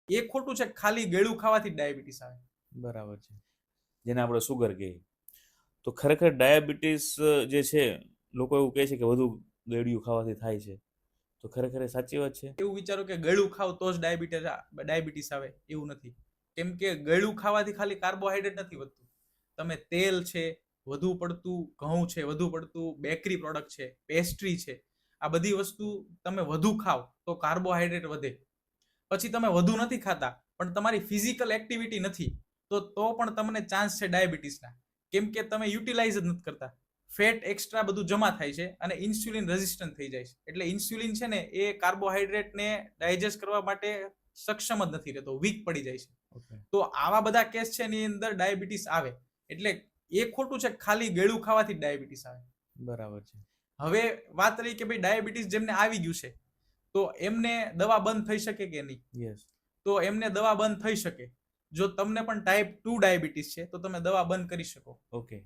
એ ખોટું છે. ખાલી ગળ્યું ખાવાથી ડાયાબિટીસ આવે. બરાબર છે. જેને આપણે સુગર કહીએ. તો ખરેખર ડાયાબિટીસ જે છે, લોકો એવું કહે છે કે વધુ ગળ્યું ખાવાથી થાય છે. તો ખરેખર એ સાચી વાત છે? એવું વિચારો કે ગળ્યું ખાવ તો જ ડાયાબિટીસ આવે, એવું નથી. કેમ કે ગળ્યું ખાવાથી ખાલી કાર્બોહાઈડ્રેટ નથી વધતું. તમે તેલ છે, વધુ પડતું ઘઉં છે, વધુ પડતું બેકરી પ્રોડક્ટ છે, પેસ્ટ્રી છે, આ બધી વસ્તુ તમે વધુ ખાવ તો કાર્બોહાઈડ્રેટ વધે. પછી તમે વધુ નથી ખાતા પણ તમારી ફિઝિકલ એક્ટિવિટી નથી, તો પણ તમને ચાન્સ છે ડાયાબિટીસના. કેમ કે તમે યુટિલાઇઝ જ નથી કરતા. ફેટ એક્સ્ટ્રા બધું જમા થાય છે અને ઇન્સ્યુલિન રેઝિસ્ટન્ટ થઈ જાય છે. એટલે ઇન્સ્યુલિન છે ને એ કાર્બોહાઈડ્રેટને ડાયજેસ્ટ કરવા માટે સક્ષમ જ નથી રહેતો, વીક પડી જાય છે. ઓકે. તો આવા બધા કેસ છે એની અંદર ડાયાબિટીસ આવે. એટલે એ ખોટું છે ખાલી ગળ્યું ખાવાથી ડાયાબિટીસ આવે. બરાબર છે. હવે વાત રહી કે ભાઈ ડાયાબિટીસ જેમને આવી ગયું છે તો એમને દવા બંધ થઈ શકે કે નહીં? યસ. તો એમને દવા બંધ થઈ શકે. જો તમને પણ ટાઈપ 2 ડાયાબિટીસ છે તો તમે દવા બંધ કરી શકો. ઓકે.